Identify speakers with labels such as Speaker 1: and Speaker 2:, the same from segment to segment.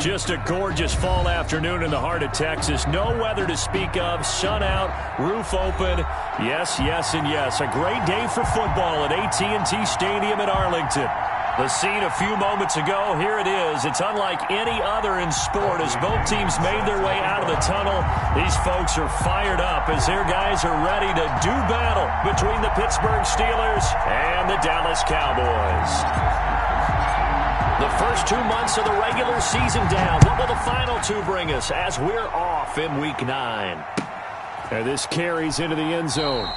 Speaker 1: Just a gorgeous fall afternoon in the heart of Texas. No weather to speak of. Sun out, roof open. Yes, yes, and yes. A great day for football at AT&T Stadium in Arlington. The scene a few moments ago, here it is. It's unlike any other in sport as both teams made their way out of the tunnel. These folks are fired up as their guys are ready to do battle between the Pittsburgh Steelers and the Dallas Cowboys. The first 2 months of the regular season down. What will the final two bring us as we're off in Week 9? And this carries into the end zone.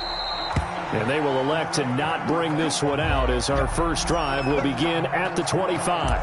Speaker 1: And they will elect to not bring this one out as our first drive will begin at the 25.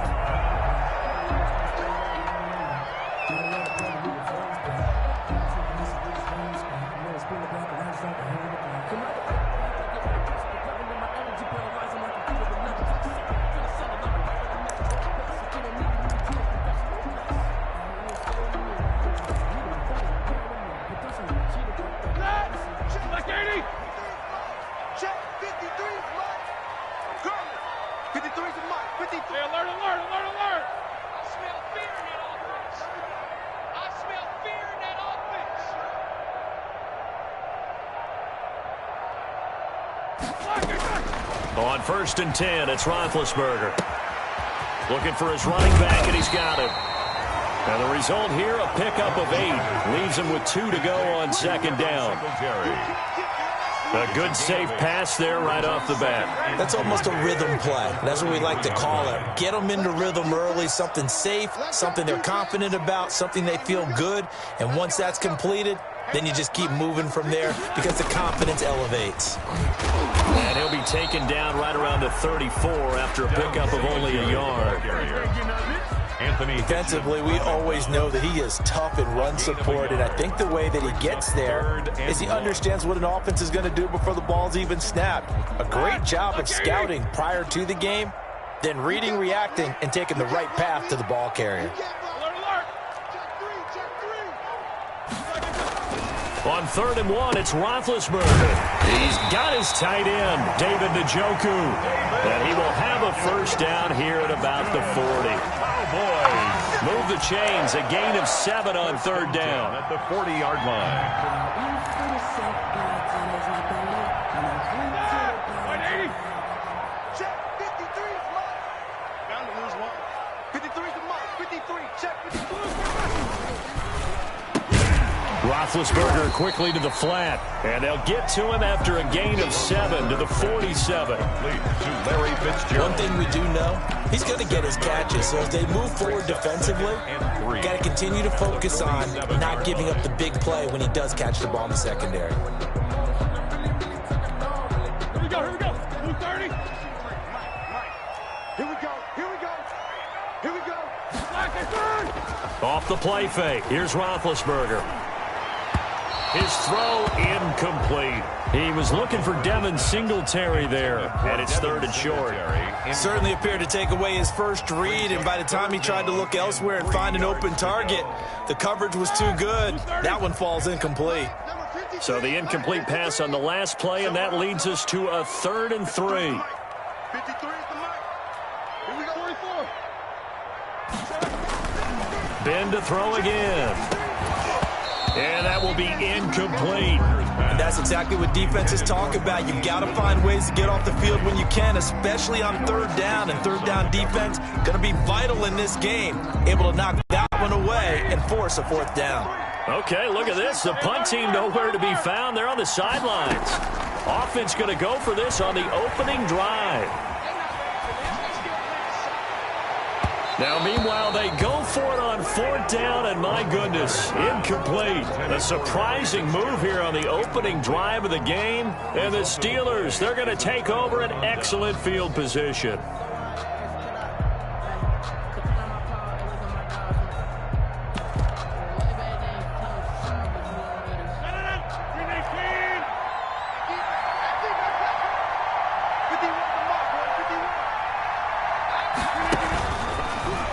Speaker 1: On 1st and 10, it's Roethlisberger. Looking for his running back, and he's got him. And the result here, a pickup of 8. Leaves him with 2 to go on 2nd down. A good, safe pass there right off the bat.
Speaker 2: That's almost a rhythm play. That's what we like to call it. Get them into rhythm early, something safe, something they're confident about, something they feel good. And once that's completed, then you just keep moving from there because the confidence elevates.
Speaker 1: And he'll be taken down right around the 34 after a pickup of only a yard.
Speaker 2: Defensively, we always know that he is tough in run support, and I think the way that he gets there is he understands what an offense is going to do before the ball's even snapped. A great job of scouting prior to the game, then reading, reacting, and taking the right path to the ball carrier.
Speaker 1: On 3rd and 1, it's Roethlisberger. He's got his tight end, David Njoku. And he will have a first down here at about the 40. Move the chains, a gain of 7 on 3rd down.
Speaker 3: At the 40-yard line.
Speaker 1: Roethlisberger quickly to the flat, and they'll get to him after a gain of 7 to the 47.
Speaker 2: One thing we do know, he's going to get his catches, so as they move forward defensively, got to continue to focus on not giving up the big play when he does catch the ball in the secondary.
Speaker 3: Here we go, here we go. Blue 30. Here we go, here we go. Here we go.
Speaker 1: Off the play fake, here's Roethlisberger. His throw incomplete. He was looking for Devin Singletary there, and it's 3rd and short.
Speaker 2: Certainly appeared to take away his first read, and by the time he tried to look elsewhere and find an open target, the coverage was too good. That one falls incomplete.
Speaker 1: So the incomplete pass on the last play, and that leads us to a 3rd and 3.
Speaker 3: 53 is the mark. Here we go, 44.
Speaker 1: Ben to throw again. And that will be incomplete.
Speaker 2: And that's exactly what defenses talk about. You've got to find ways to get off the field when you can, especially on 3rd down. And 3rd down defense going to be vital in this game. Able to knock that one away and force a 4th down.
Speaker 1: Okay, look at this. The punt team nowhere to be found. They're on the sidelines. Offense going to go for this on the opening drive. Now, meanwhile, they go for it on 4th down, and my goodness, incomplete. A surprising move here on the opening drive of the game. And the Steelers, they're going to take over an excellent field position.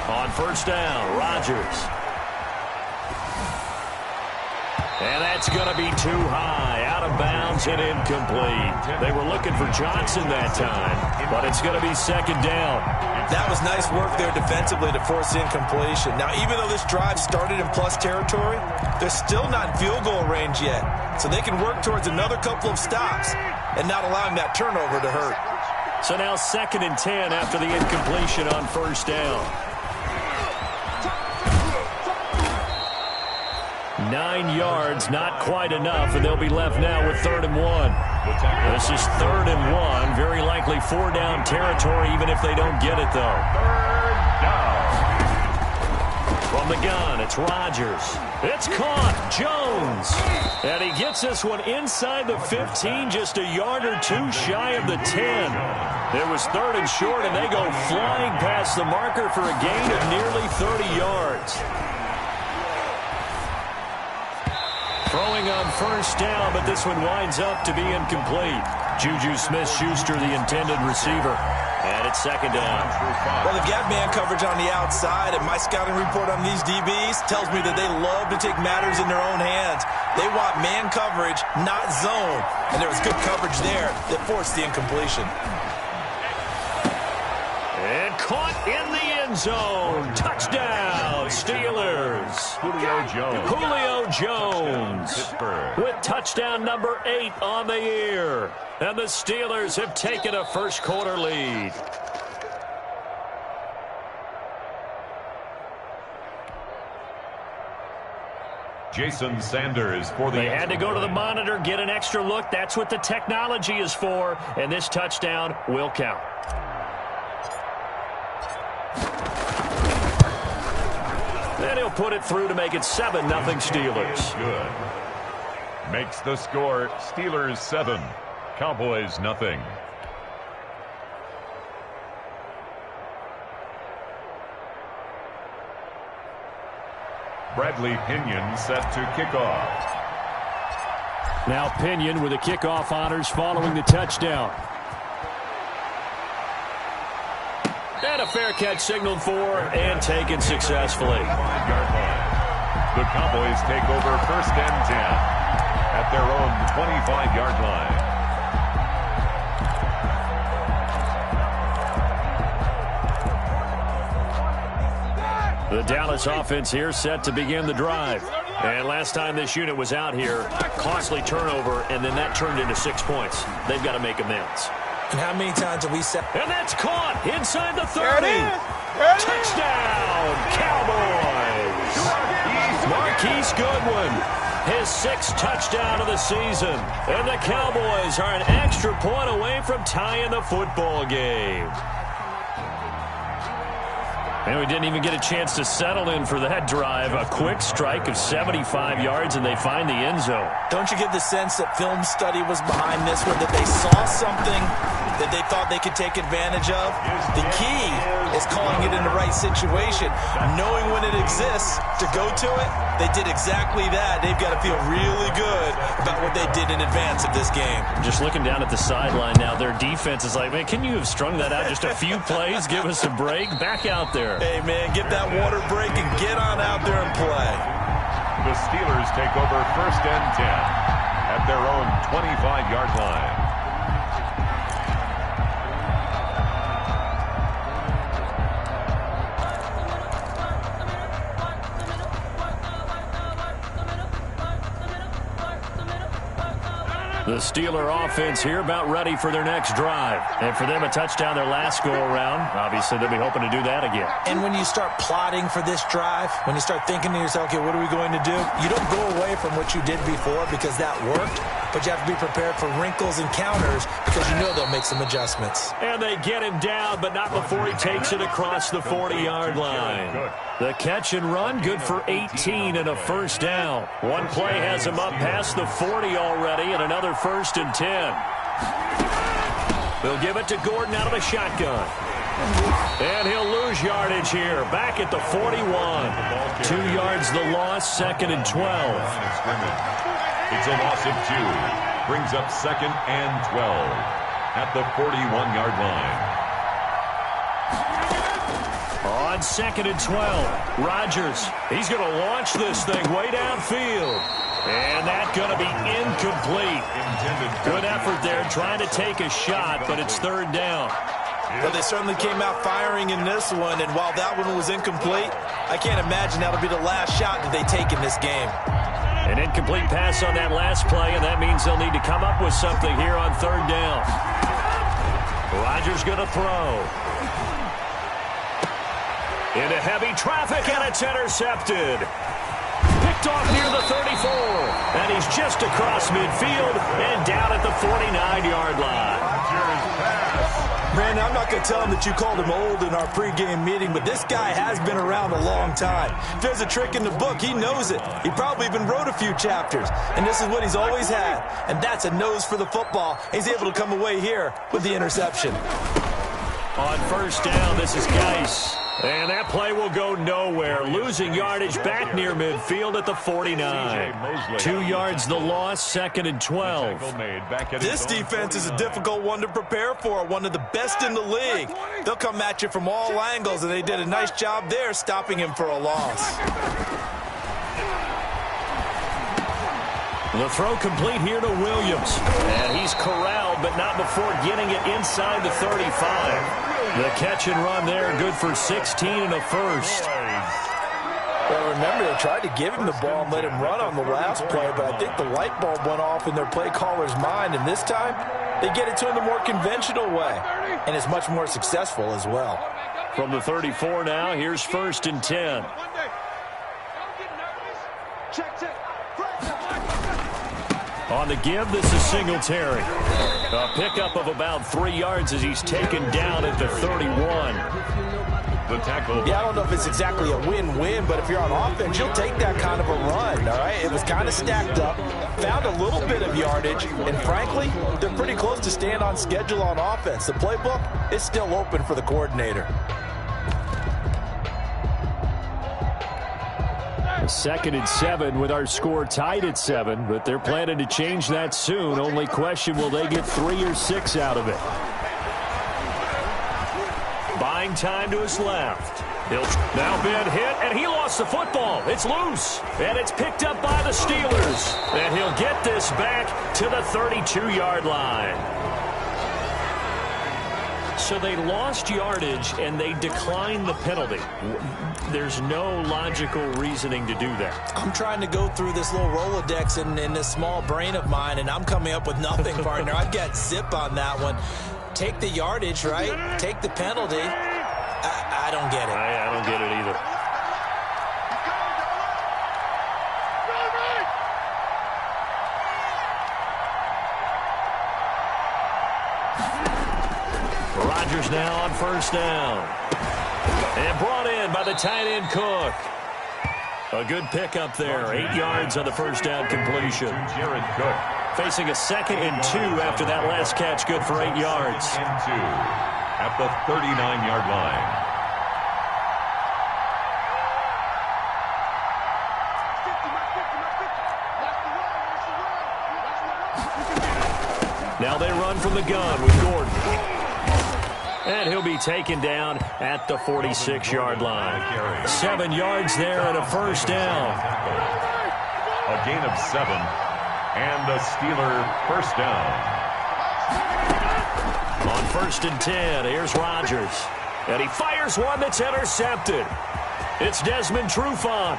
Speaker 1: On 1st down, Rodgers. And that's going to be too high, out of bounds and incomplete. They were looking for Johnson that time. but it's going to be second down.
Speaker 2: That was nice work there defensively to force the incompletion. Now, even though this drive started in plus territory, they're still not in field goal range yet. So they can work towards another couple of stops and not allowing that turnover to hurt.
Speaker 1: So now 2nd and 10 after the incompletion on first down. 9 yards, not quite enough, and they'll be left now with 3rd and 1. This is 3rd and 1, very likely 4-down territory, even if they don't get it, though.
Speaker 3: 3rd down.
Speaker 1: From the gun, it's Rodgers. It's caught, Jones. And he gets this one inside the 15, just a yard or two shy of the 10. It was 3rd and short, and they go flying past the marker for a gain of nearly 30 yards. Throwing on first down, but this one winds up to be incomplete. Juju Smith-Schuster, the intended receiver. And it's 2nd down.
Speaker 2: Well, they've got man coverage on the outside, and my scouting report on these DBs tells me that they love to take matters in their own hands. They want man coverage, not zone. And there was good coverage there that forced the incompletion.
Speaker 1: And caught in the end zone. Touchdown, Steelers. Julio Jones with touchdown number 8 on the year. And the Steelers have taken a first-quarter lead.
Speaker 3: Jason Sanders for the...
Speaker 1: They had to go to the monitor, get an extra look. That's what the technology is for. And this touchdown will count. And he'll put it through to make it 7-0 Steelers.
Speaker 3: Good. Makes the score Steelers 7, Cowboys nothing. Bradley Pinion set to kick off.
Speaker 1: Now Pinion with the kickoff honors following the touchdown. And a fair catch signaled for and taken successfully.
Speaker 3: The Cowboys take over 1st and 10 at their own 25-yard line.
Speaker 1: The Dallas offense here set to begin the drive. And last time this unit was out here, costly turnover, and then that turned into 6 points. They've got to make amends.
Speaker 2: And how many times have we said...
Speaker 1: And that's caught inside the 30. Touchdown, Cowboys. Marquise Goodwin, his 6th touchdown of the season. And the Cowboys are an extra point away from tying the football game. And we didn't even get a chance to settle in for that drive. A quick strike of 75 yards, and they find the end zone.
Speaker 2: Don't you get the sense that film study was behind this one, that they saw something that they thought they could take advantage of? The key is calling it in the right situation, knowing when it exists to go to it. They did exactly that. They've got to feel really good about what they did in advance of this game.
Speaker 1: Just looking down at the sideline now, their defense is like, man, can you have strung that out just a few plays? Give us a break. Back out there.
Speaker 2: Hey, man, get that water break and get on out there and play.
Speaker 3: The Steelers take over 1st and 10 at their own 25-yard line.
Speaker 1: The Steeler offense here about ready for their next drive. And for them, a touchdown their last go-around. Obviously, they'll be hoping to do that again.
Speaker 2: And when you start plotting for this drive, when you start thinking to yourself, okay, what are we going to do? You don't go away from what you did before because that worked, but you have to be prepared for wrinkles and counters because you know they'll make some adjustments.
Speaker 1: And they get him down, but not before he takes it across the 40-yard line. The catch and run, good for 18 and a first down. One play has him up past the 40 already, and another 1st and 10. They'll give it to Gordon out of the shotgun. And he'll lose yardage here, back at the 41. 2 yards the loss, 2nd and 12.
Speaker 3: It's a loss of 2. Brings up 2nd and 12 at the 41-yard line.
Speaker 1: On 2nd and 12, Rodgers, he's going to launch this thing way downfield. And that's going to be incomplete. Good effort there trying to take a shot, but it's 3rd down.
Speaker 2: But they certainly came out firing in this one, and while that one was incomplete, I can't imagine that'll be the last shot that they take in this game.
Speaker 1: An incomplete pass on that last play, and that means they'll need to come up with something here on third down. Rodgers going to throw. Into heavy traffic, and it's intercepted. Picked off near the 34, and he's just across midfield and down at the 49-yard line.
Speaker 2: Brandon, I'm not going to tell him that you called him old in our pregame meeting, but this guy has been around a long time. If there's a trick in the book, he knows it. He probably even wrote a few chapters, and this is what he's always had, and that's a nose for the football. He's able to come away here with the interception.
Speaker 1: On first down, this is Geis. And that play will go nowhere. Losing yardage back near midfield at the 49. 2 yards the loss, 2nd and 12.
Speaker 2: This defense is a difficult one to prepare for, one of the best in the league. They'll come at you from all angles, and they did a nice job there stopping him for a loss.
Speaker 1: The throw complete here to Williams. And he's corralled, but not before getting it inside the 35. The catch and run there, good for 16 and a first.
Speaker 2: Well, remember, they tried to give him the ball and let him run on the last play, but I think the light bulb went off in their play caller's mind, and this time they get it to him the more conventional way, and it's much more successful as well.
Speaker 1: From the 34 now, here's 1st and 10. On the give, this is Singletary. A pickup of about 3 yards as he's taken down at the 31.
Speaker 3: The tackle.
Speaker 2: Yeah, I don't know if it's exactly a win-win, but if you're on offense, you'll take that kind of a run, all right? It was kind of stacked up, found a little bit of yardage, and frankly, they're pretty close to staying on schedule on offense. The playbook is still open for the coordinator.
Speaker 1: 2nd and 7 with our score tied at 7, but they're planning to change that soon. Only question, will they get 3 or 6 out of it? Buying time to his left. He'll now been hit, and he lost the football. It's loose, and it's picked up by the Steelers. And he'll get this back to the 32-yard line. So they lost yardage, and they declined the penalty. There's no logical reasoning to do that.
Speaker 2: I'm trying to go through this little Rolodex in this small brain of mine, and I'm coming up with nothing, partner. I've got zip on that one. Take the yardage, right? Take the penalty. I don't get it.
Speaker 1: I don't get it either. Rodgers now on first down. And brought in by the tight end Cook. A good pickup there. 8 yards on the first down completion.
Speaker 3: Jared Cook.
Speaker 1: Facing a 2nd and 2 after that last catch. Good for 8 yards.
Speaker 3: 2 at the 39-yard line.
Speaker 1: Now they run from the gun with Gordon. And he'll be taken down at the 46-yard line. 7 yards there and a first down.
Speaker 3: A gain of 7. And the Steeler first down.
Speaker 1: On 1st and 10, here's Rodgers. And he fires one that's intercepted. It's Desmond Trufant.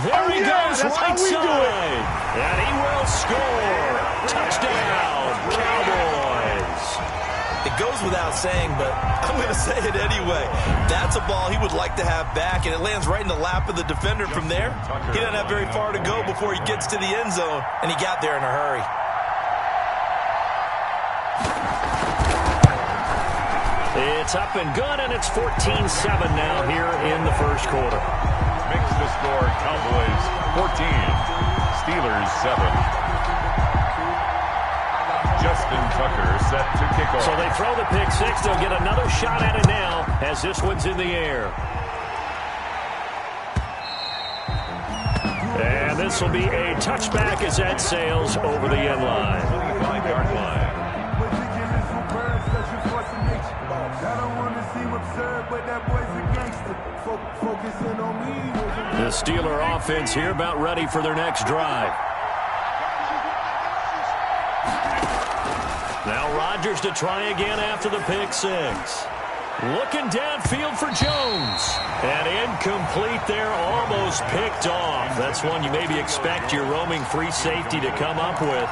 Speaker 1: There he goes, right side. And he will score. Touchdown, Cowboys.
Speaker 2: It goes without saying, but I'm going to say it anyway. That's a ball he would like to have back, and it lands right in the lap of the defender from there. He doesn't have very far to go before he gets to the end zone, and he got there in a hurry.
Speaker 1: It's up and good, and it's 14-7 now here in the first quarter.
Speaker 3: Makes the score Cowboys 14, Steelers 7. Justin Tucker set to kick off.
Speaker 1: So they throw the pick six. They'll get another shot at it now as this one's in the air. And this will be a touchback as that sails over the end line.
Speaker 3: 25-yard line.
Speaker 1: The Steeler offense here about ready for their next drive. Now Rodgers to try again after the pick six. Looking downfield for Jones. And incomplete there, almost picked off. That's one you maybe expect your roaming free safety to come up with.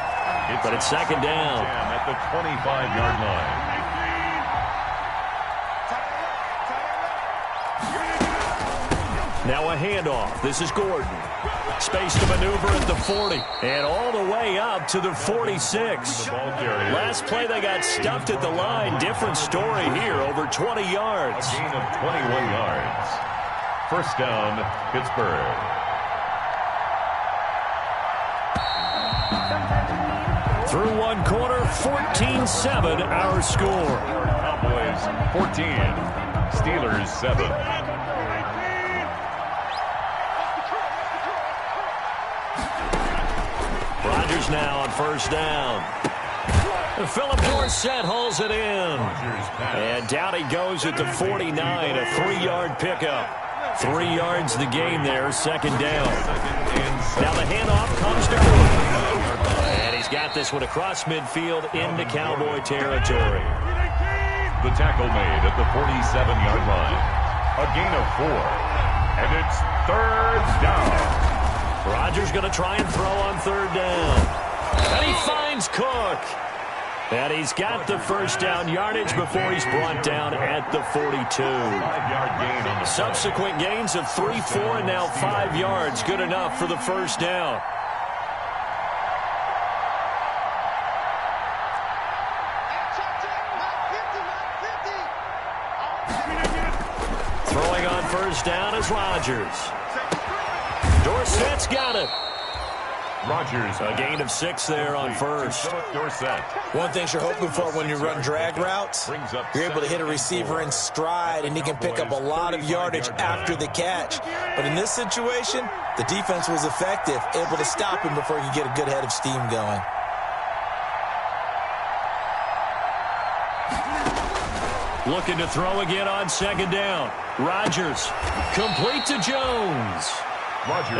Speaker 1: But it's second down.
Speaker 3: At the 25-yard line.
Speaker 1: Now a handoff. This is Gordon. Space to maneuver at the 40. And all the way up to the 46. Last play they got stuffed at the line. Different story here, over 20 yards.
Speaker 3: A gain of 21 yards. First down, Pittsburgh.
Speaker 1: Through one quarter, 14-7 our score.
Speaker 3: Cowboys 14, Steelers 7.
Speaker 1: Rodgers now on first down. Philip Dorsett hauls it in. And down he goes at the 49, a 3-yard pickup. 3 yards the gain there, second down. Now the handoff comes to Gordon. And he's got this one across midfield into Cowboy territory.
Speaker 3: The tackle made at the 47-yard line. A gain of 4. And it's third down.
Speaker 1: Rodgers going to try and throw on third down. And he finds Cook. And he's got the first down yardage before he's brought down at the 42.
Speaker 3: 5-yard gain on the
Speaker 1: subsequent gains of 3, 4, and now 5 yards. Good enough for the first down. Throwing on first down is Rodgers. Dorsett's got it.
Speaker 3: Rodgers.
Speaker 1: A gain of 6 there on first.
Speaker 3: Dorsett.
Speaker 2: One thing you're hoping for when you run drag routes, you're able to hit a receiver in stride, and he can pick up a lot of yardage after the catch. But in this situation, the defense was effective, able to stop him before he could get a good head of steam going.
Speaker 1: Looking to throw again on second down. Rodgers, complete to Jones.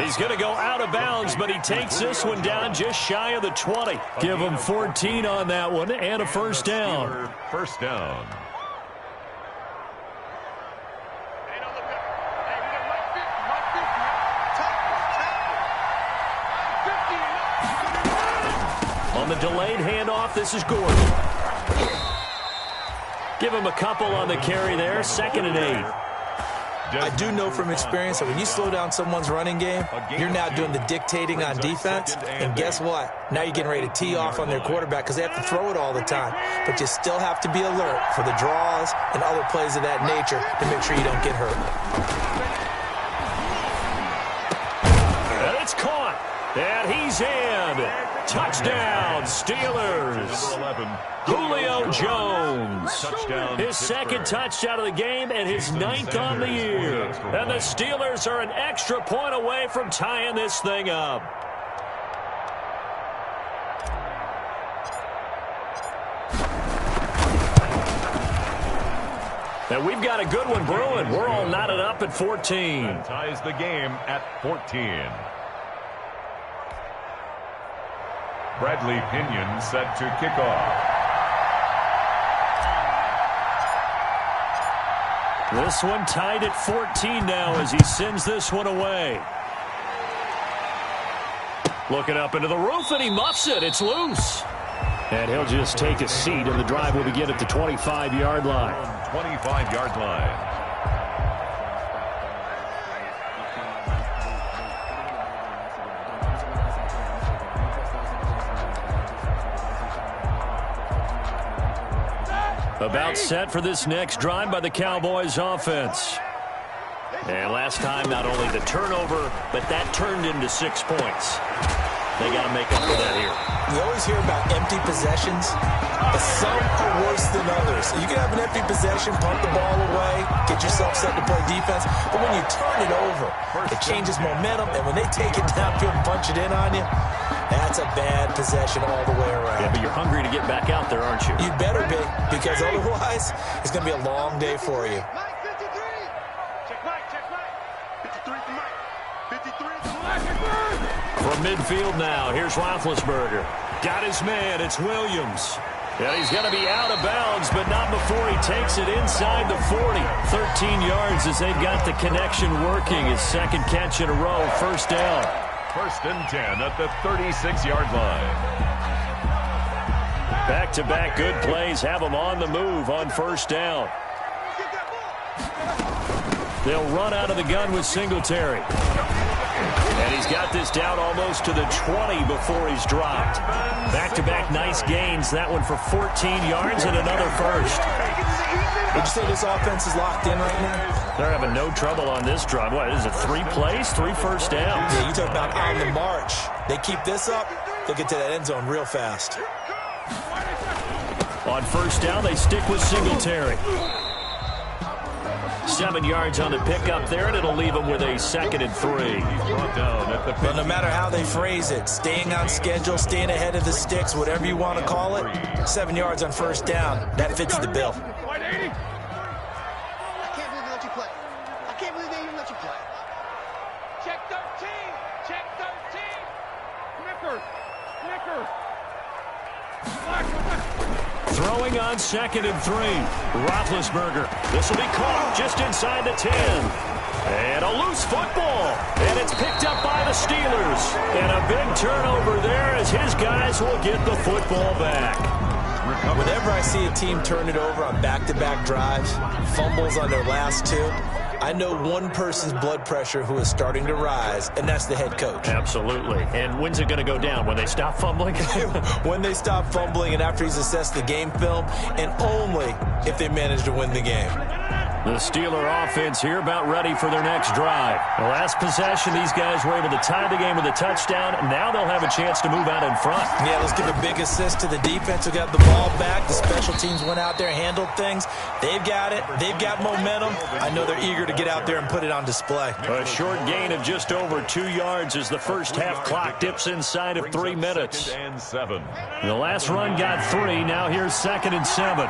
Speaker 1: He's going to go out of bounds, but he takes this one down just shy of the 20. Give him 14 on that one and a first down.
Speaker 3: First down.
Speaker 1: On the delayed handoff, this is Gordon. Give him a couple on the carry there, 2nd and 8.
Speaker 2: I do know from experience that when you slow down someone's running game, you're now doing the dictating on defense. And guess what? Now you're getting ready to tee off on their quarterback because they have to throw it all the time. But you still have to be alert for the draws and other plays of that nature to make sure you don't get hurt.
Speaker 1: And it's caught. And he's in. Touchdown, Steelers. Julio Jones. His second touchdown of the game and his 9th on the year. And the Steelers are an extra point away from tying this thing up. And we've got a good one brewing. We're all knotted up at 14.
Speaker 3: And ties the game at 14. Bradley Pinion set to kick off.
Speaker 1: This one tied at 14 now as he sends this one away. Looking up into the roof, and he muffs it. It's loose. And he'll just take a seat, and the drive will begin at the 25-yard line.
Speaker 3: 25-yard line.
Speaker 1: About set for this next drive by the Cowboys offense. And last time, not only the turnover, but that turned into 6 points. They got to make up for that here.
Speaker 2: You always hear about empty possessions, but some are worse than others. You can have an empty possession, punt the ball away, get yourself set to play defense, but when you turn it over, it changes momentum, and when they take it downfield and punch it in on you, that's a bad possession all the way around.
Speaker 1: Yeah, but you're hungry to get back out there, aren't you?
Speaker 2: You'd better be, because otherwise, it's going to be a long day for you.
Speaker 1: From midfield now, here's Roethlisberger. Got his man, it's Williams. And he's going to be out of bounds, but not before he takes it inside the 40. 13 yards as they've got the connection working. His second catch in a row, first down.
Speaker 3: First and 10 at the 36-yard line.
Speaker 1: Back-to-back good plays have him on the move on first down. They'll run out of the gun with Singletary. And he's got this down almost to the 20 before he's dropped. Back-to-back nice gains. That one for 14 yards and another first.
Speaker 2: Would you say this offense is locked in right now?
Speaker 1: They're having no trouble on this drive. What is it, 3 plays, 3 first downs?
Speaker 2: Yeah, you talk about on the march. They keep this up, they'll get to that end zone real fast.
Speaker 1: On first down, they stick with Singletary. 7 yards on the pickup there, and it'll leave them with a 2nd and 3.
Speaker 2: Well, no matter how they phrase it, staying on schedule, staying ahead of the sticks, whatever you want to call it, 7 yards on first down, that fits the bill.
Speaker 1: Throwing on 2nd and 3. Roethlisberger. This will be caught just inside the 10. And a loose football. And it's picked up by the Steelers. And a big turnover there as his guys will get the football back.
Speaker 2: Whenever I see a team turn it over on back-to-back drives, fumbles on their last 2, I know one person's blood pressure who is starting to rise, and that's the head coach.
Speaker 1: Absolutely. And when's it going to go down? When they stop fumbling?
Speaker 2: When they stop fumbling and after he's assessed the game film, and only if they manage to win the game.
Speaker 1: The Steeler offense here about ready for their next drive. The last possession, these guys were able to tie the game with a touchdown. Now they'll have a chance to move out in front.
Speaker 2: Yeah, let's give a big assist to the defense who got the ball back. The special teams went out there, handled things. They've got it. They've got momentum. I know they're eager to get out there and put it on display.
Speaker 1: A short gain of just over 2 yards as the first half clock dips inside of 3 minutes.
Speaker 3: And 7.
Speaker 1: The last run got 3. Now here's 2nd and 7.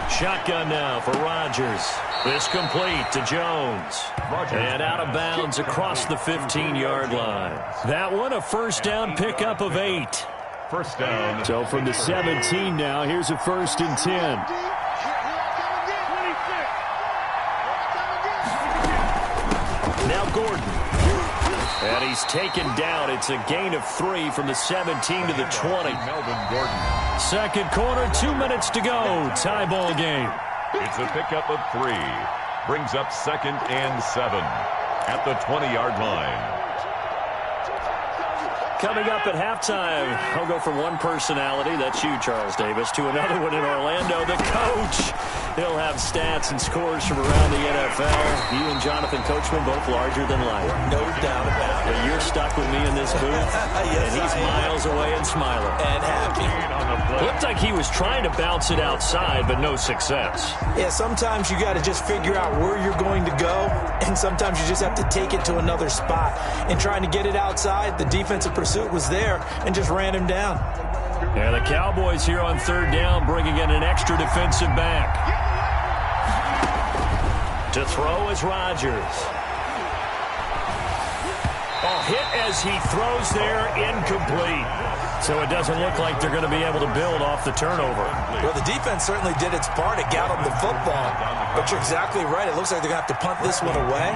Speaker 1: Shotgun now for Rodgers. This complete to Jones. And out of bounds across the 15-yard line. That one a first down pickup of 8.
Speaker 3: First down.
Speaker 1: So from the 17 now, here's a 1st and 10. Now Gordon. And he's taken down. It's a gain of 3 from the 17 to the 20.
Speaker 3: Melvin Gordon.
Speaker 1: Second quarter, 2 minutes to go. Tie ball game.
Speaker 3: It's a pickup of 3. Brings up 2nd and 7 at the 20-yard line.
Speaker 1: Coming up at halftime, I'll go from one personality, that's you, Charles Davis, to another one in Orlando, the coach. He'll have stats and scores from around the NFL. You and Jonathan Coachman, both larger than life.
Speaker 2: No doubt about it.
Speaker 1: But you're stuck with me in this booth,
Speaker 2: Yes,
Speaker 1: and he's miles away and smiling.
Speaker 2: And happy.
Speaker 1: Looked like he was trying to bounce it outside, but no success.
Speaker 2: Yeah, sometimes you got to just figure out where you're going to go, and sometimes you just have to take it to another spot. And trying to get it outside, the defensive pursuit was there and just ran him down.
Speaker 1: And the Cowboys here on 3rd down, bringing in an extra defensive back. To throw is Rodgers. Hit as he throws there, incomplete. So it doesn't look like they're going to be able to build off the turnover.
Speaker 2: Well, the defense certainly did its part. It got them the football. But you're exactly right. It looks like they're going to have to punt this one away.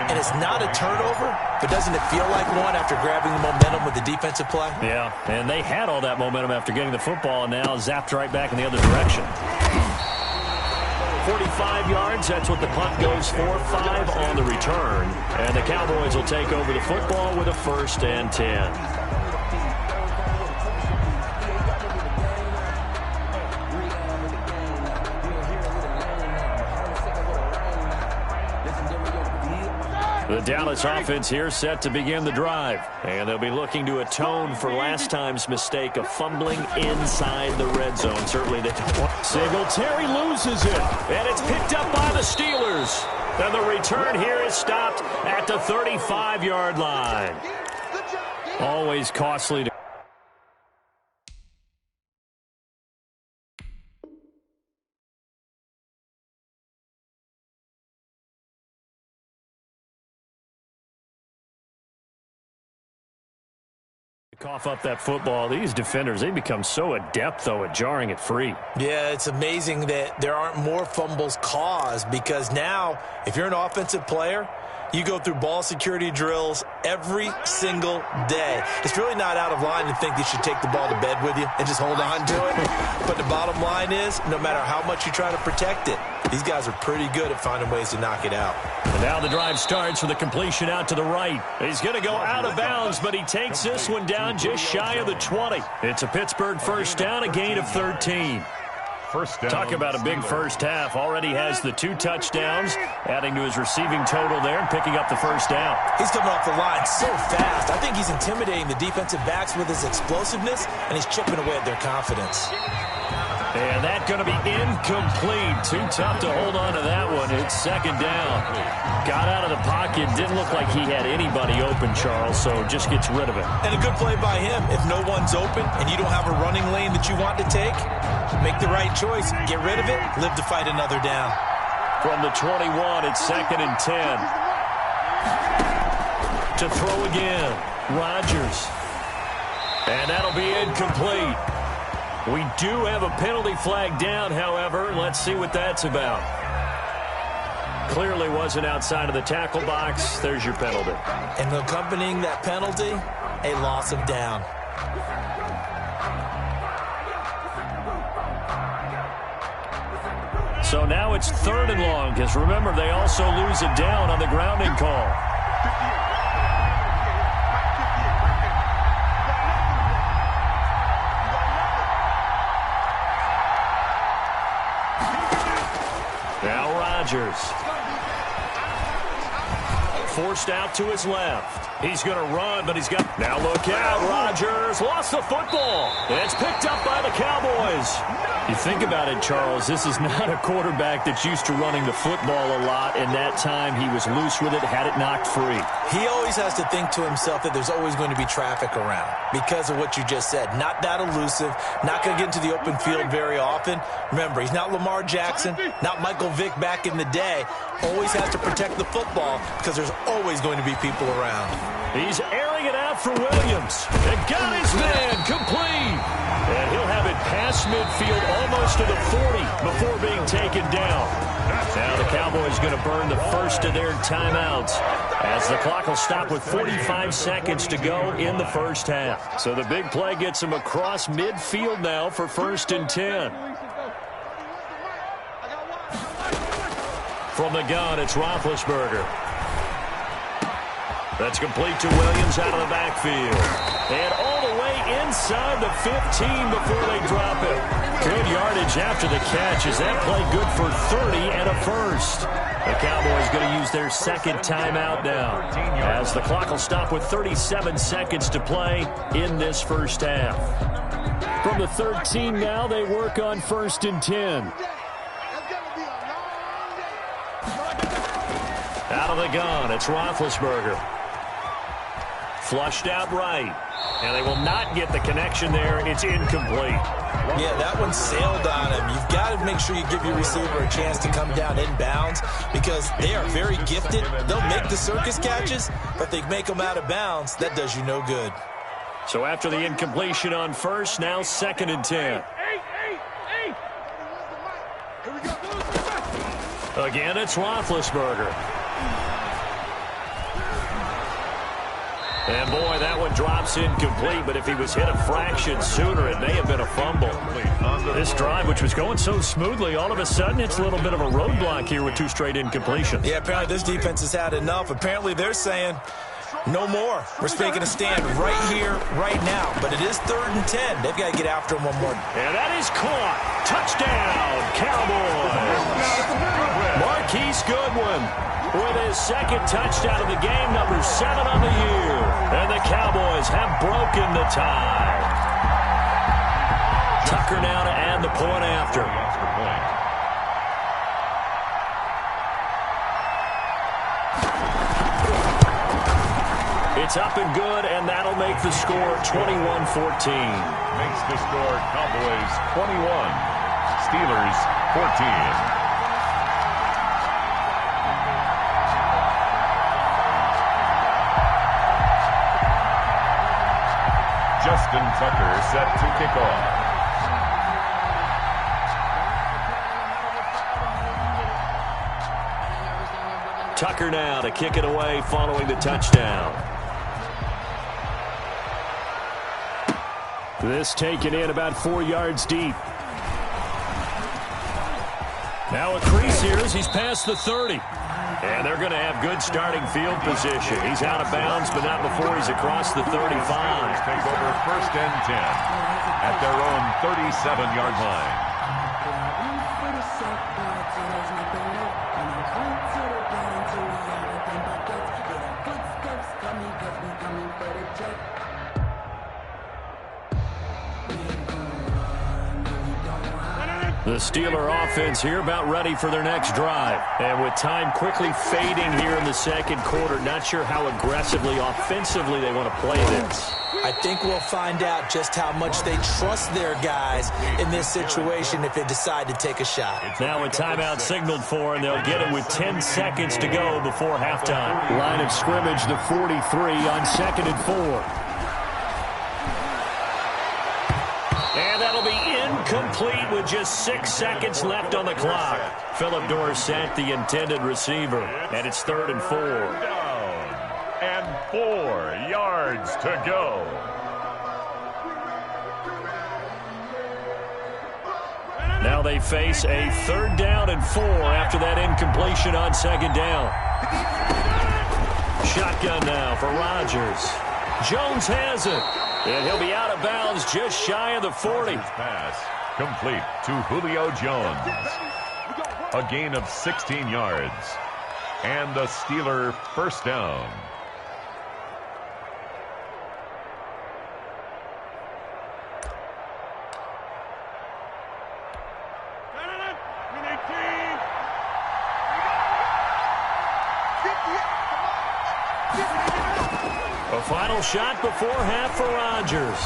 Speaker 2: And it's not a turnover, but doesn't it feel like one after grabbing the momentum with the defensive play?
Speaker 1: Yeah, and they had all that momentum after getting the football, and now zapped right back in the other direction. 45 yards, that's what the punt goes for. 5 on the return. And the Cowboys will take over the football with a 1st and 10. The Dallas offense here set to begin the drive. And they'll be looking to atone for last time's mistake of fumbling inside the red zone. Certainly they don't want. Singletary loses it. And it's picked up by the Steelers. And the return here is stopped at the 35-yard line. Always costly to cough up that football. These defenders, they become so adept, though, at jarring it free.
Speaker 2: Yeah, it's amazing that there aren't more fumbles caused, because now, if you're an offensive player, you go through ball security drills every single day. It's really not out of line to think you should take the ball to bed with you and just hold on to it. But the bottom line is, no matter how much you try to protect it, these guys are pretty good at finding ways to knock it out.
Speaker 1: And now the drive starts with a completion out to the right. He's going to go out of bounds, but he takes this one down just shy of the 20. It's a Pittsburgh first down, a gain of 13.
Speaker 3: First down.
Speaker 1: Talk about a big first half. Already has the 2 touchdowns, adding to his receiving total there and picking up the first down.
Speaker 2: He's coming off the line so fast. I think he's intimidating the defensive backs with his explosiveness, and he's chipping away at their confidence.
Speaker 1: And that's going to be incomplete. Too tough to hold on to that one. It's second down. Got out of the pocket. Didn't look like he had anybody open, Charles, so just gets rid of it.
Speaker 2: And a good play by him. If no one's open and you don't have a running lane that you want to take, make the right choice. Get rid of it. Live to fight another down.
Speaker 1: From the 21, it's second and 10. To throw again. Rodgers. And that'll be incomplete. We do have a penalty flag down, however. Let's see what that's about. Clearly wasn't outside of the tackle box. There's your penalty.
Speaker 2: And accompanying that penalty, a loss of down.
Speaker 1: So now it's third and long, because remember, they also lose it down on the grounding call. Now Rodgers. Forced out to his left. He's going to run, but he's got... Now look out, Rodgers lost the football. It's picked up by the Cowboys. You think about it, Charles, this is not a quarterback that's used to running the football a lot, and that time he was loose with it, had it knocked free.
Speaker 2: He always has to think to himself that there's always going to be traffic around because of what you just said. Not that elusive, not going to get into the open field very often. Remember, he's not Lamar Jackson, not Michael Vick back in the day. Always has to protect the football because there's always going to be people around.
Speaker 1: He's airing it out for Williams. And got his man complete. And he'll have it past midfield almost to the 40 before being taken down. Now the Cowboys going to burn the first of their timeouts as the clock will stop with 45 seconds to go in the first half. So the big play gets him across midfield now for first and 10. From the gun, it's Roethlisberger. That's complete to Williams out of the backfield. And all the way inside the 15 before they drop it. Good yardage after the catch. Is that play good for 30 and a first? The Cowboys going to use their second timeout now, as the clock will stop with 37 seconds to play in this first half. From the 13 now, they work on first and 10. Out of the gun, it's Roethlisberger. Flushed out right. And they will not get the connection there. It's incomplete.
Speaker 2: Yeah, that one sailed on him. You've got to make sure you give your receiver a chance to come down inbounds because they are very gifted. They'll make the circus catches, but they make them out of bounds. That does you no good.
Speaker 1: So after the incompletion on first, now second and 10. Again, it's Roethlisberger. And, boy, that one drops incomplete, but if he was hit a fraction sooner, it may have been a fumble. This drive, which was going so smoothly, all of a sudden it's a little bit of a roadblock here with 2 straight incompletions.
Speaker 2: Yeah, apparently this defense has had enough. Apparently they're saying, no more. We're making a stand right here, right now. But it is third and 10. They've got to get after him one more.
Speaker 1: And that is caught. Touchdown, Cowboys. Marquise Goodwin with his second touchdown of the game, number 7 on the year. And the Cowboys have broken the tie. Tucker now to add the point after. It's up and good, and that'll make the score 21-14.
Speaker 3: Makes the score Cowboys 21, Steelers 14. Justin Tucker set to kick off.
Speaker 1: Tucker now to kick it away following the touchdown. This taken in about 4 yards deep. Now a crease here as he's past the 30. And they're going to have good starting field position. He's out of bounds, but not before he's across the 35.
Speaker 3: Take over 1st and 10 at their own 37-yard line.
Speaker 1: The Steeler offense here about ready for their next drive. And with time quickly fading here in the second quarter, not sure how aggressively, offensively they want to play this.
Speaker 2: I think we'll find out just how much they trust their guys in this situation if they decide to take a shot.
Speaker 1: Now a timeout signaled for, and they'll get it with 10 seconds to go before halftime. Line of scrimmage, the 43 on 2nd and 4. And that'll be incomplete with just 6 seconds left on the clock. Phillip Dorsett, the intended receiver, and it's 3rd and 4.
Speaker 3: Down and 4 yards to go.
Speaker 1: Now they face a 3rd down and 4 after that incompletion on 2nd down. Shotgun now for Rodgers. Jones has it. And he'll be out of bounds just shy of the 40.
Speaker 3: Pass complete to Julio Jones. A gain of 16 yards. And the Steeler 1st down.
Speaker 1: A final shot before half for Rodgers.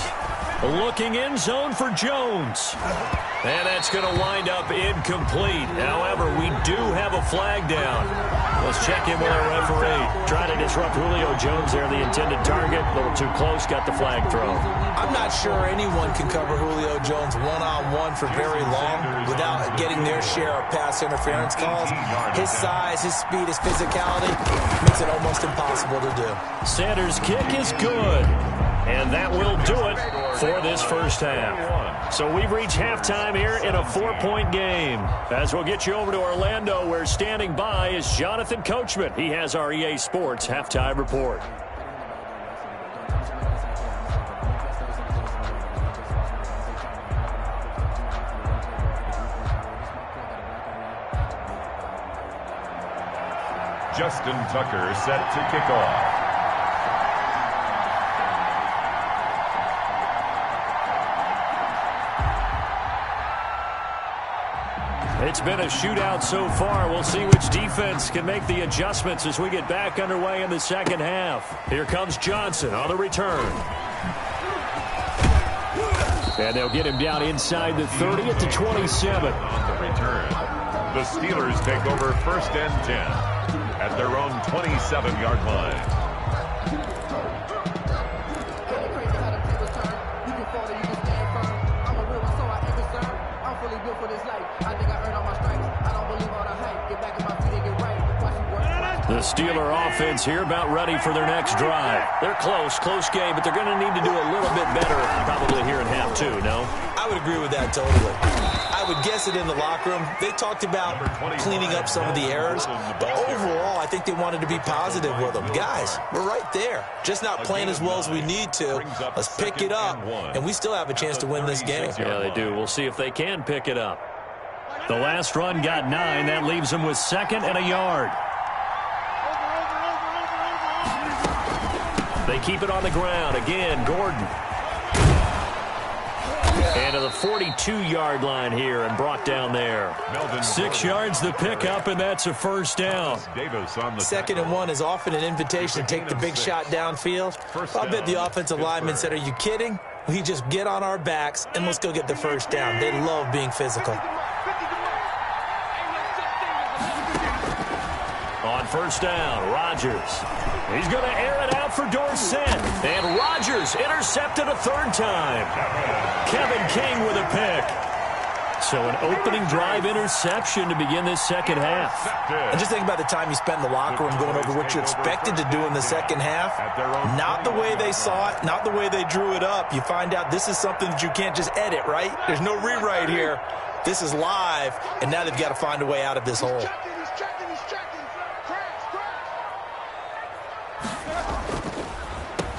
Speaker 1: Looking in zone for Jones. And that's going to wind up incomplete. However, we do have a flag down. Let's check in with our referee. Trying to disrupt Julio Jones there, the intended target. A little too close, got the flag thrown.
Speaker 2: I'm not sure anyone can cover Julio Jones one-on-one for very long without getting their share of pass interference calls. His size, his speed, his physicality makes it almost impossible to do.
Speaker 1: Sanders' kick is good. And that will do it for this first half. So we've reached halftime here in a 4-point game. As we'll get you over to Orlando, where standing by is Jonathan Coachman. He has our EA Sports halftime report.
Speaker 3: Justin Tucker set to kick off.
Speaker 1: It's been a shootout so far. We'll see which defense can make the adjustments as we get back underway in the second half. Here comes Johnson on the return. And they'll get him down inside the 30 at the 27.
Speaker 3: On the return, the Steelers take over 1st and 10 at their own 27-yard line.
Speaker 1: The Steeler offense here about ready for their next drive. They're close game, but they're going to need to do a little bit better probably here in half two, no?
Speaker 2: I would agree with that totally. I would guess it in the locker room. They talked about cleaning up some of the errors, but overall I think they wanted to be positive with them. Guys, we're right there. Just not playing as well as we need to. Let's pick it up, and we still have a chance to win this game.
Speaker 1: Yeah, they do. We'll see if they can pick it up. The last run got 9. That leaves them with 2nd and a yard. They keep it on the ground. Again, Gordon. And to the 42-yard line here and brought down there. 6 yards the pickup, and that's a first down.
Speaker 2: 2nd and 1 is often an invitation to take the big shot downfield. I'll bet the offensive lineman said, are you kidding? We just get on our backs and let's go get the first down. They love being physical.
Speaker 1: On first down, Rodgers. He's going to air it out for Dorsett. And Rodgers intercepted a third time. Kevin King with a pick. So an opening drive interception to begin this second half.
Speaker 2: And just think about the time you spent in the locker room going over what you expected to do in the second half. Not the way they saw it, not the way they drew it up. You find out this is something that you can't just edit, right? There's no rewrite here. This is live, and now they've got to find a way out of this hole.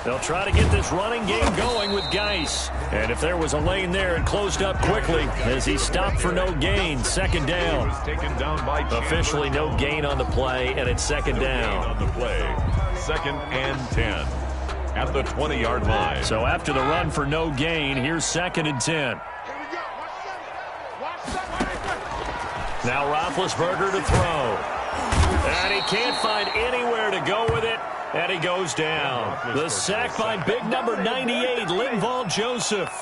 Speaker 1: They'll try to get this running game going with Geis. And if there was a lane there, it closed up quickly as he stopped for no gain. Second down. Officially no gain on the play, and it's second down.
Speaker 3: On the play. 2nd and 10 at the 20-yard line.
Speaker 1: So after the run for no gain, here's 2nd and 10. Now Roethlisberger to throw. And he can't find anywhere to go with it. And he goes down. The sack by big number 98, Linval Joseph.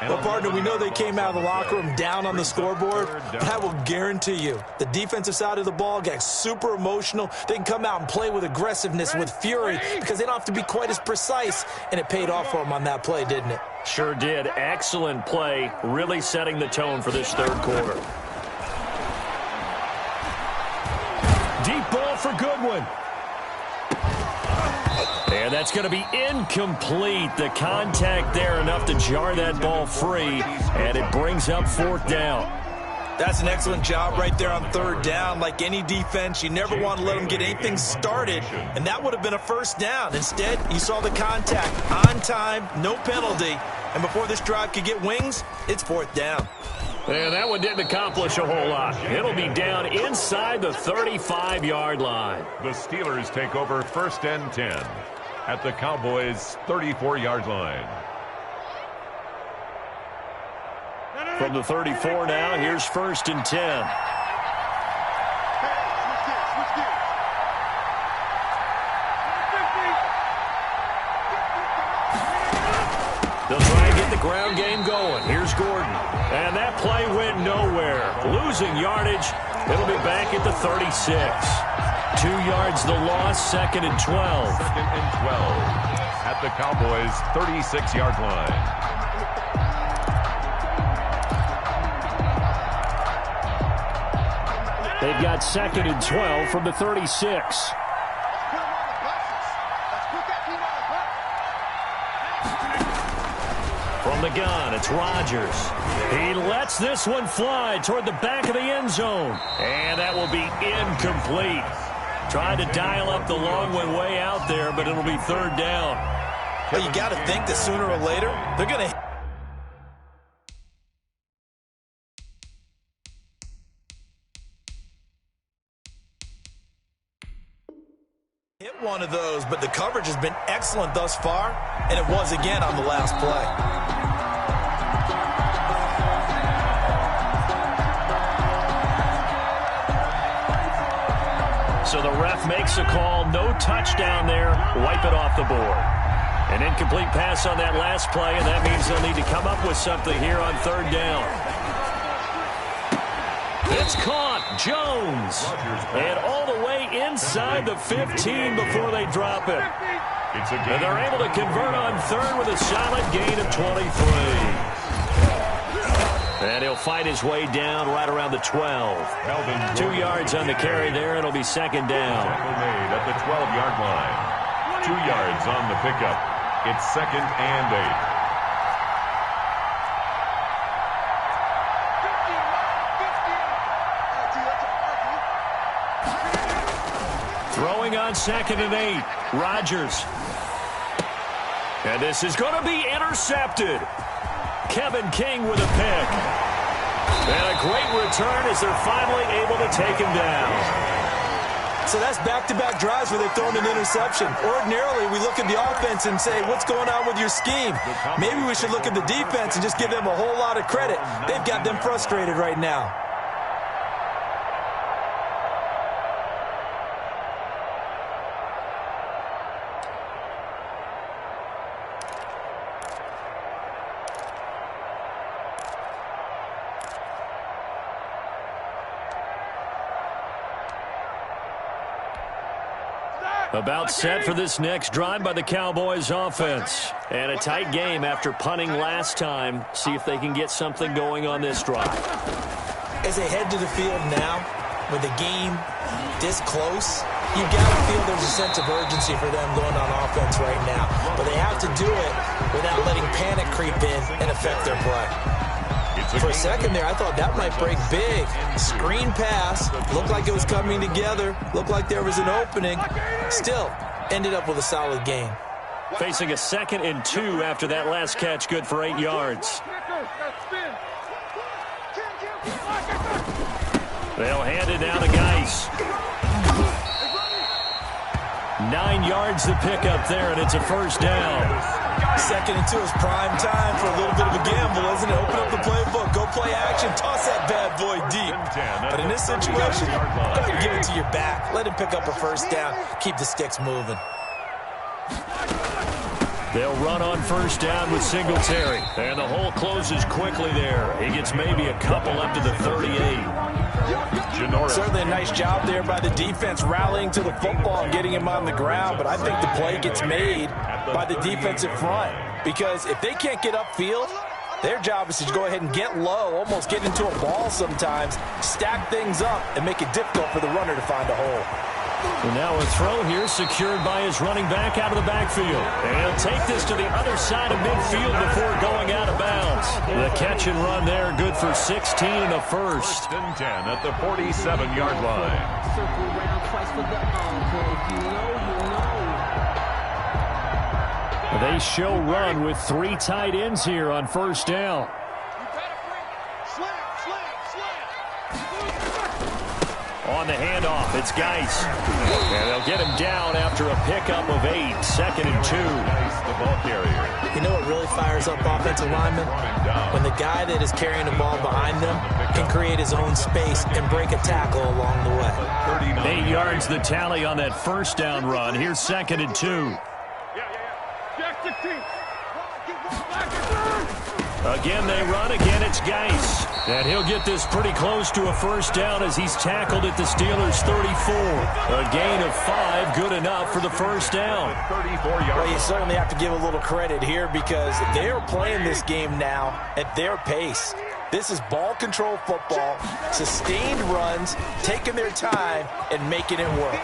Speaker 2: Well, partner, we know they came out of the locker room down on the scoreboard. I will guarantee you, the defensive side of the ball got super emotional. They can come out and play with aggressiveness, with fury, because they don't have to be quite as precise. And it paid off for them on that play, didn't it?
Speaker 1: Sure did. Excellent play, really setting the tone for this third quarter. Deep ball for Goodwin. And that's going to be incomplete. The contact there enough to jar that ball free, and it brings up 4th down.
Speaker 2: That's an excellent job right there on 3rd down. Like any defense, you never want to let them get anything started, and that would have been a 1st down. Instead, you saw the contact on time, no penalty, and before this drive could get wings, it's 4th down.
Speaker 1: And that one didn't accomplish a whole lot. It'll be down inside the 35-yard line.
Speaker 3: The Steelers take over 1st and 10 at the Cowboys' 34-yard line.
Speaker 1: From the 34 now, here's 1st and 10. They'll try and get the ground game going. Here's Gordon. And that play went nowhere. Losing yardage. It'll be back at the 36. 2 yards the loss, 2nd and 12.
Speaker 3: 2nd and 12 at the Cowboys' 36-yard line.
Speaker 1: They've got 2nd and 12 from the 36. From the gun, it's Rodgers. He lets this one fly toward the back of the end zone. And that will be incomplete. Trying to dial up the long one way out there, but it'll be 3rd down.
Speaker 2: Well, you got to think that sooner or later, they're going to hit one of those, but the coverage has been excellent thus far, and it was again on the last play.
Speaker 1: So the ref makes a call, no touchdown there, wipe it off the board. An incomplete pass on that last play, and that means they'll need to come up with something here on 3rd down. It's caught, Jones, and all the way inside the 15 before they drop it. And they're able to convert on 3rd with a solid gain of 23. And he'll fight his way down right around the 12. 2 yards on the carry there. It'll be 2nd down.
Speaker 3: Made at the 12-yard line. 2 yards on the pickup. It's 2nd and 8.
Speaker 1: Throwing on 2nd and 8. Rodgers. And this is going to be intercepted. Kevin King with a pick. And a great return as they're finally able to take him down.
Speaker 2: So that's back-to-back drives where they've thrown an interception. Ordinarily, we look at the offense and say, what's going on with your scheme? Maybe we should look at the defense and just give them a whole lot of credit. They've got them frustrated right now.
Speaker 1: About set for this next drive by the Cowboys offense. And a tight game after punting last time. See if they can get something going on this drive.
Speaker 2: As they head to the field now, with the game this close, you've got to feel there's a sense of urgency for them going on offense right now. But they have to do it without letting panic creep in and affect their play. For a second there, I thought that might break big. Screen pass. Looked like it was coming together. Looked like there was an opening. Still, ended up with a solid game.
Speaker 1: Facing a 2nd and 2 after that last catch, good for 8 yards. They'll hand it down to Geis. 9 yards to pick up there, and it's a first down.
Speaker 2: 2nd and 2 is prime time for a little bit of a gamble, isn't it? Open up the playbook, go play action, toss that bad boy deep. But in this situation, go ahead and give it to your back. Let him pick up a first down. Keep the sticks moving.
Speaker 1: They'll run on first down with Singletary. And the hole closes quickly there. He gets maybe a couple up to the 38.
Speaker 2: Certainly a nice job there by the defense rallying to the football and getting him on the ground. But I think the play gets made by the defensive front. Because if they can't get upfield, their job is to go ahead and get low, almost get into a ball sometimes, stack things up, and make it difficult for the runner to find a hole.
Speaker 1: And now a throw here secured by his running back out of the backfield. And he'll take this to the other side of midfield before going out of bounds. The catch and run there, good for 16 and a first.
Speaker 3: 1st and 10 at the 47-yard line.
Speaker 1: They show run with 3 tight ends here on first down. On the handoff, it's Geis. And they'll get him down after a pickup of 8. 2nd and 2.
Speaker 3: The ball carrier.
Speaker 2: You know what really fires up offensive linemen? When the guy that is carrying the ball behind them can create his own space and break a tackle along the way.
Speaker 1: 8 yards the tally on that first down run. Here's 2nd and 2. Again, they run. Again, it's Geis. And he'll get this pretty close to a first down as he's tackled at the Steelers' 34. A gain of 5, good enough for the first down.
Speaker 3: 34-yard.
Speaker 2: Well, you certainly have to give a little credit here because they're playing this game now at their pace. This is ball control football, sustained runs, taking their time, and making it work.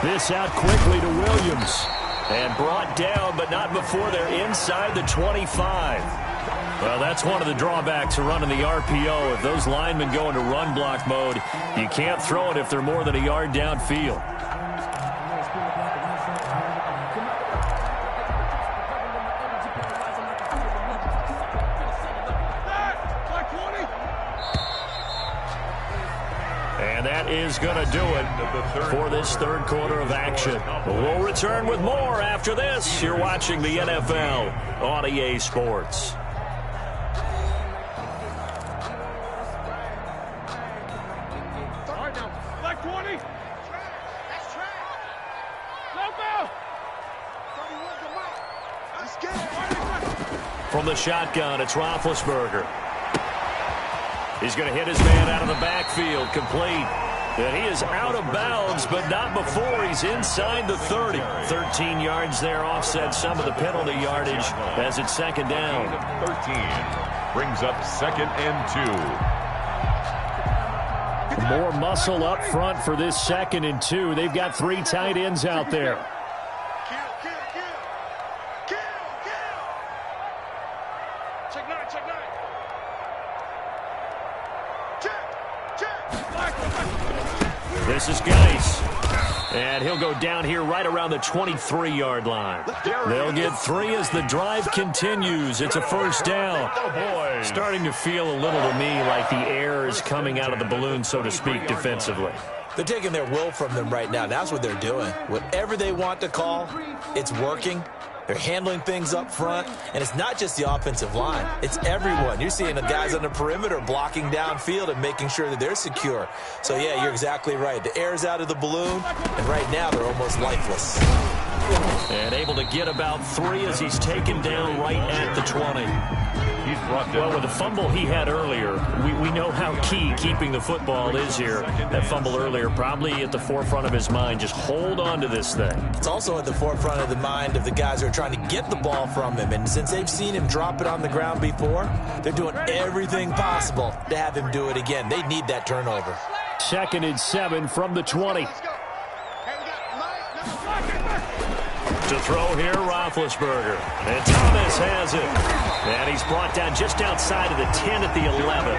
Speaker 1: This out quickly to Williams. And brought down, but not before they're inside the 25. Well, that's one of the drawbacks of running the RPO. If those linemen go into run block mode, you can't throw it if they're more than a yard downfield. And that is going to do it for this third quarter of action. We'll return with more after this. You're watching the NFL on EA Sports. From the shotgun, it's Roethlisberger. He's going to hit his man out of the backfield, complete. And he is out of bounds, but not before he's inside the 30. 13 yards there, offset some of the penalty yardage as it's 2nd down.
Speaker 3: 13 brings up 2nd and 2.
Speaker 1: More muscle up front for this 2nd and 2. They've got 3 tight ends out there. This is Geis. And he'll go down here right around the 23-yard line. They'll get 3 as the drive continues. It's a first down. Starting to feel a little to me like the air is coming out of the balloon, so to speak, defensively.
Speaker 2: They're taking their will from them right now. That's what they're doing. Whatever they want to call, it's working. They're handling things up front, and it's not just the offensive line. It's everyone. You're seeing the guys on the perimeter blocking downfield and making sure that they're secure. So, yeah, you're exactly right. The air's out of the balloon, and right now they're almost lifeless.
Speaker 1: And able to get about 3 as he's taken down right at the 20.
Speaker 3: He's disrupted.
Speaker 1: Well, with the fumble he had earlier, we know how key keeping the football is here. That fumble earlier probably at the forefront of his mind. Just hold on to this thing.
Speaker 2: It's also at the forefront of the mind of the guys who are trying to get the ball from him. And since they've seen him drop it on the ground before, they're doing everything possible to have him do it again. They need that turnover.
Speaker 1: 2nd and 7 from the 20. To throw here, Roethlisberger. And Thomas has it. And he's brought down just outside of the 10 at the 11.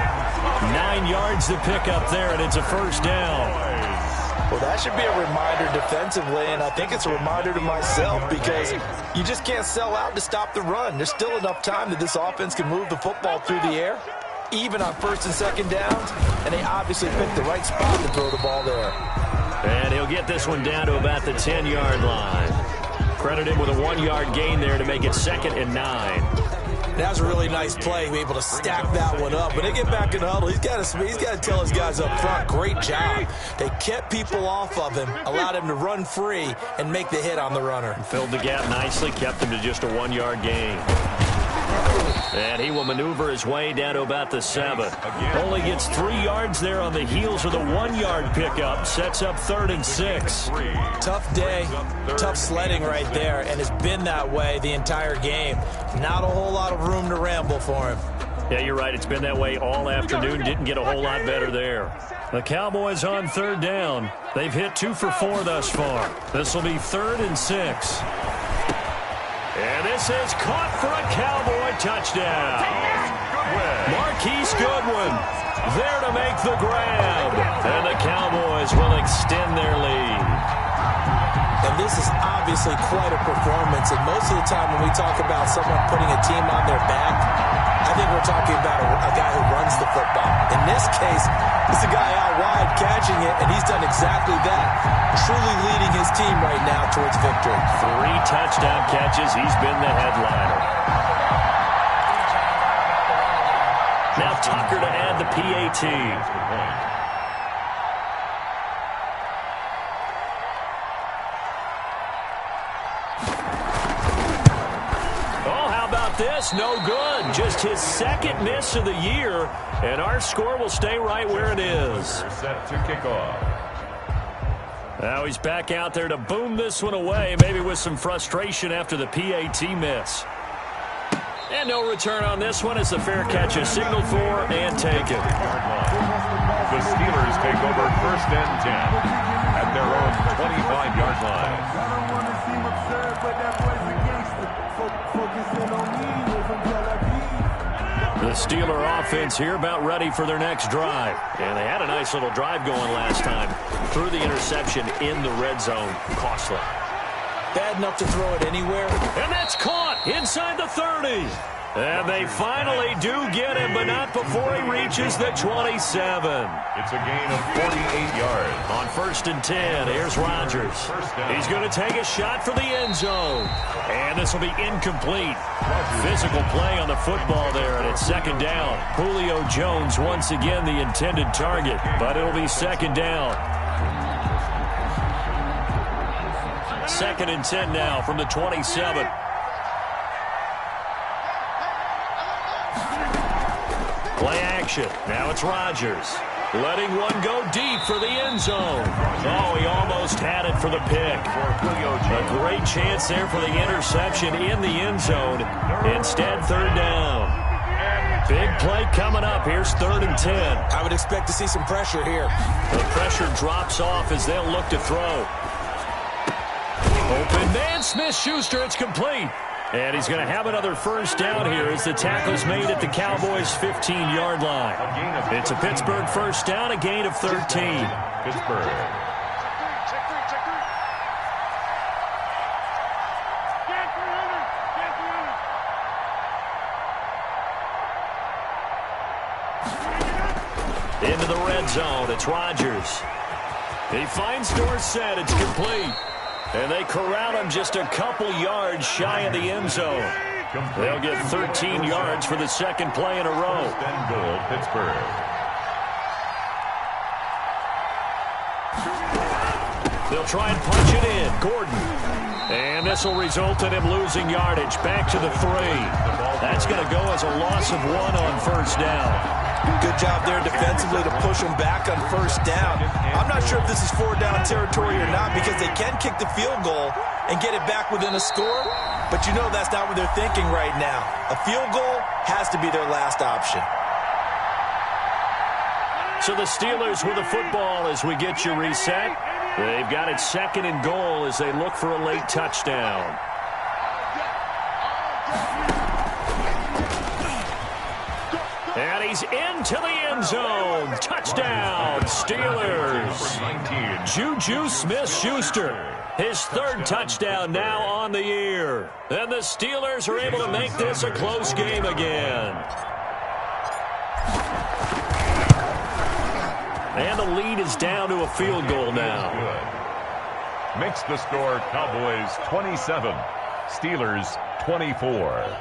Speaker 1: 9 yards to pick up there, and it's a first down.
Speaker 2: Well, that should be a reminder defensively, and I think it's a reminder to myself because you just can't sell out to stop the run. There's still enough time that this offense can move the football through the air, even on 1st and 2nd downs, and they obviously picked the right spot to throw the ball there.
Speaker 1: And he'll get this one down to about the 10-yard line. Credit him with a 1-yard gain there to make it 2nd and 9.
Speaker 2: That was a really nice play, be able to stack that one up. When they get back in the huddle, he's got to tell his guys up front, great job. They kept people off of him, allowed him to run free and make the hit on the runner.
Speaker 1: Filled the gap nicely, kept him to just a 1-yard gain. And he will maneuver his way down to about the 7. Only gets 3 yards there on the heels of the 1-yard pickup. Sets up 3rd and 6.
Speaker 2: Tough day, tough sledding right there, and it's been that way the entire game. Not a whole lot of room to ramble for him.
Speaker 1: Yeah, you're right. It's been that way all afternoon. Didn't get a whole lot better there. The Cowboys on 3rd down. They've hit 2 for 4 thus far. This will be 3rd and 6. And this is caught for a Cowboy touchdown. Marquise Goodwin there to make the grab. And the Cowboys will extend their lead.
Speaker 2: And this is obviously quite a performance. And most of the time when we talk about someone putting a team on their back, I think we're talking about a guy who runs the football. In this case, it's a guy out wide catching it, and he's done exactly that, truly leading his team right now towards victory.
Speaker 1: 3 touchdown catches. He's been the headliner. Now Tucker to add the PAT. This no good. Just his 2nd miss of the year, and our score will stay right where it is.
Speaker 3: Set to kick off.
Speaker 1: Now he's back out there to boom this one away, maybe with some frustration after the PAT miss. And no return on this one as the fair catch is signaled for and taken.
Speaker 3: The Steelers take over 1st and 10 at their own 25-yard line.
Speaker 1: The Steeler offense here about ready for their next drive. And they had a nice little drive going last time. Threw the interception in the red zone. Costly.
Speaker 2: Bad enough to throw it anywhere.
Speaker 1: And that's caught inside the 30. And they finally do get him, but not before he reaches the 27.
Speaker 3: It's a gain of 48 yards.
Speaker 1: On 1st and 10, here's Rodgers. He's going to take a shot for the end zone. And this will be incomplete. Physical play on the football there, and it's 2nd down. Julio Jones once again the intended target, but it'll be 2nd down. 2nd and 10 now from the 27. Play action. Now it's Rodgers. Letting one go deep for the end zone. Oh, he almost had it for the pick. A great chance there for the interception in the end zone. Instead, 3rd down. Big play coming up. Here's 3rd and 10.
Speaker 2: I would expect to see some pressure here.
Speaker 1: The pressure drops off as they'll look to throw. Open man, Smith-Schuster. It's complete. And he's going to have another first down here as the tackle's made at the Cowboys' 15-yard line. It's a Pittsburgh first down, a gain of 13.
Speaker 3: Pittsburgh.
Speaker 1: Into the red zone, it's Rodgers. He finds Dorsett, it's complete. And they corral him just a couple yards shy of the end zone. They'll get 13 yards for the 2nd play in a row.
Speaker 3: And goal, Pittsburgh.
Speaker 1: They'll try and punch it in. Gordon. And this will result in him losing yardage. Back to the 3. That's going to go as a loss of 1 on first down.
Speaker 2: Good job there defensively to push them back on first down. I'm not sure if this is 4-down territory or not because they can kick the field goal and get it back within a score, but you know that's not what they're thinking right now. A field goal has to be their last option.
Speaker 1: So the Steelers with the football as we get you reset. They've got it 2nd and goal as they look for a late touchdown. And he's into the end zone. Touchdown, Steelers. Juju Smith-Schuster, his 3rd touchdown now on the year. And the Steelers are able to make this a close game again. And the lead is down to a field goal now.
Speaker 3: Makes the score Cowboys 27, Steelers 24.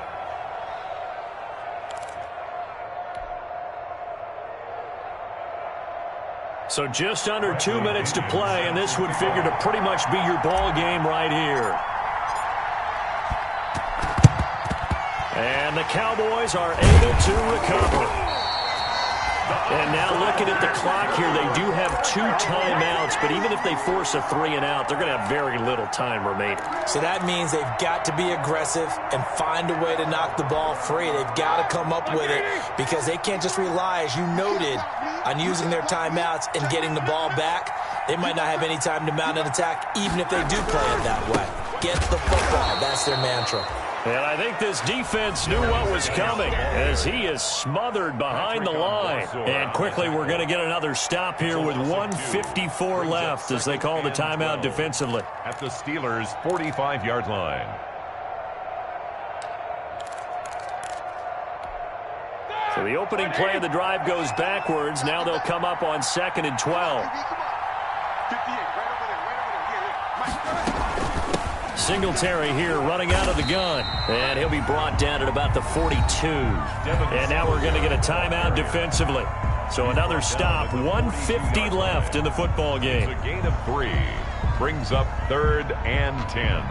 Speaker 1: So just under 2 minutes to play, and this would figure to pretty much be your ball game right here. And the Cowboys are able to recover. And now looking at the clock here, they do have 2 timeouts, but even if they force a 3-and-out, they're going to have very little time remaining.
Speaker 2: So that means they've got to be aggressive and find a way to knock the ball free. They've got to come up with it because they can't just rely, as you noted, on using their timeouts and getting the ball back. They might not have any time to mount an attack, even if they do play it that way. Get the football. That's their mantra.
Speaker 1: And I think this defense knew what was coming as he is smothered behind the line. And quickly we're going to get another stop here with 1:54 left as they call the timeout defensively.
Speaker 3: At the Steelers' 45-yard line.
Speaker 1: So the opening play of the drive goes backwards. Now they'll come up on 2nd and 12. Singletary here running out of the gun. And he'll be brought down at about the 42. And now we're going to get a timeout defensively. So another stop. 1:50 left in the football game.
Speaker 3: It's a gain of 3. Brings up 3rd and 10.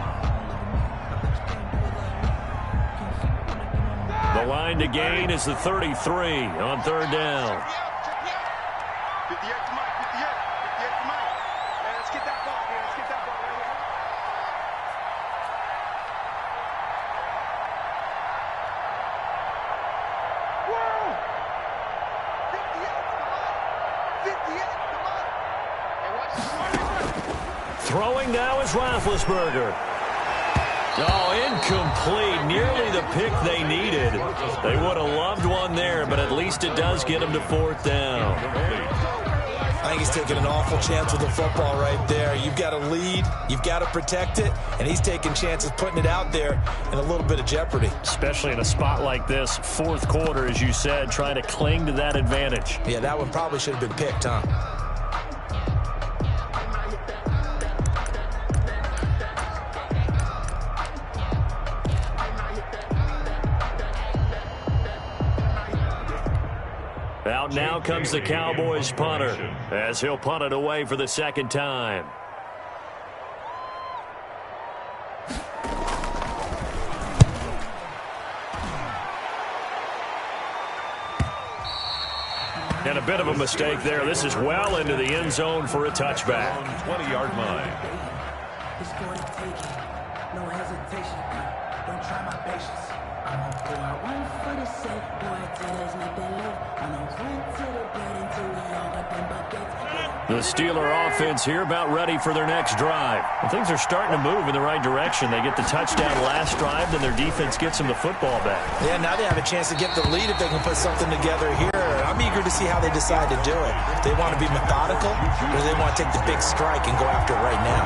Speaker 1: The line to gain is the 33 on 3rd down. Throwing now is Roethlisberger. Oh, incomplete. Nearly the pick they needed. They would have loved one there, but at least it does get them to 4th down.
Speaker 2: I think he's taking an awful chance with the football right there. You've got to lead, you've got to protect it, and he's taking chances putting it out there in a little bit of jeopardy.
Speaker 1: Especially in a spot like this, 4th quarter, as you said, trying to cling to that advantage.
Speaker 2: Yeah, that one probably should have been picked, huh?
Speaker 1: Out now comes the Cowboys punter as he'll punt it away for the 2nd time. And a bit of a mistake there. This is well into the end zone for a touchback.
Speaker 3: 20-yard line.
Speaker 4: It's going to take it. No hesitation. Don't try my patience. I'm going to pour out one for the sake. Boy, till there's nothing left. I'm going to run to the bread until we all got them buckets.
Speaker 1: The Steeler offense here about ready for their next drive. And things are starting to move in the right direction. They get the touchdown last drive, then their defense gets them the football back.
Speaker 2: Yeah, now they have a chance to get the lead if they can put something together here. I'm eager to see how they decide to do it. They want to be methodical, or they want to take the big strike and go after it right now.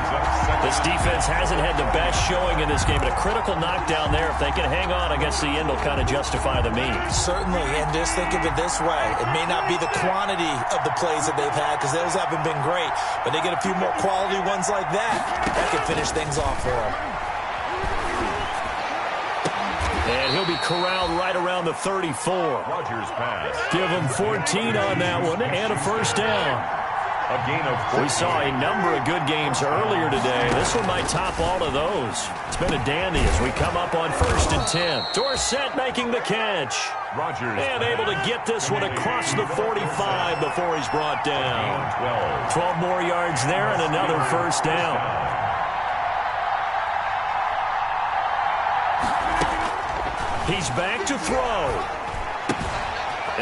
Speaker 1: This defense hasn't had the best showing in this game, but a critical knockdown there. If they can hang on, I guess the end will kind of justify the means.
Speaker 2: Certainly, and just think of it this way. It may not be the quantity of the plays that they've had, because those haven't been great, but they get a few more quality ones like that. That could finish things off for them.
Speaker 1: And he'll be corralled right around the 34.
Speaker 3: Rodgers pass.
Speaker 1: Give him 14 on that one and a first down.
Speaker 3: A gain of 14.
Speaker 1: We saw a number of good games earlier today. This one might top all of those. It's been a dandy as we come up on 1st and 10. Dorsett making the catch.
Speaker 3: Rodgers.
Speaker 1: And able to get this one across the 45 before he's brought down. 12 more yards there and another first down. He's back to throw.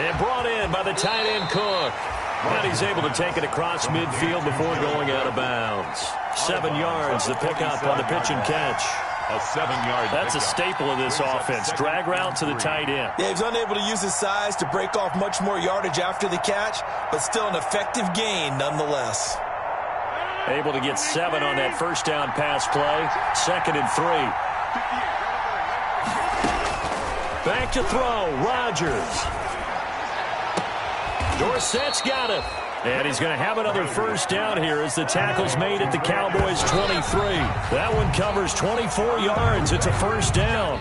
Speaker 1: And brought in by the tight end Cook. And he's able to take it across midfield before going out of bounds. 7 yards, the pickup on the pitch and catch.
Speaker 3: A 7-yard.
Speaker 1: That's a staple of this offense. Drag route to the tight end.
Speaker 2: Yeah, he's unable to use his size to break off much more yardage after the catch, but still an effective gain nonetheless.
Speaker 1: Able to get 7 on that first down pass play. 2nd and 3. Back to throw, Rodgers. Dorsett's got it. And he's going to have another first down here as the tackle's made at the Cowboys' 23. That one covers 24 yards. It's a first down.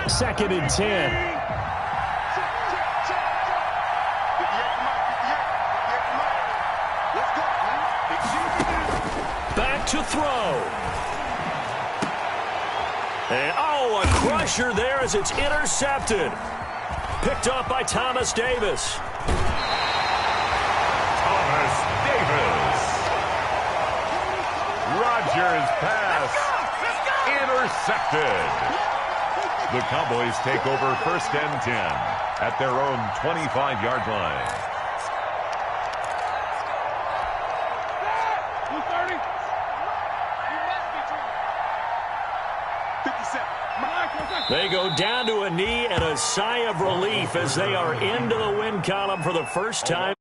Speaker 1: Second and 10. Back to throw. And, a crusher there as it's intercepted. Picked up by Thomas Davis.
Speaker 3: Thomas Davis. Rodgers pass. Intercepted. The Cowboys take over 1st and 10 at their own 25-yard line.
Speaker 1: They go down to a knee and a sigh of relief as they are into the win column for the first time.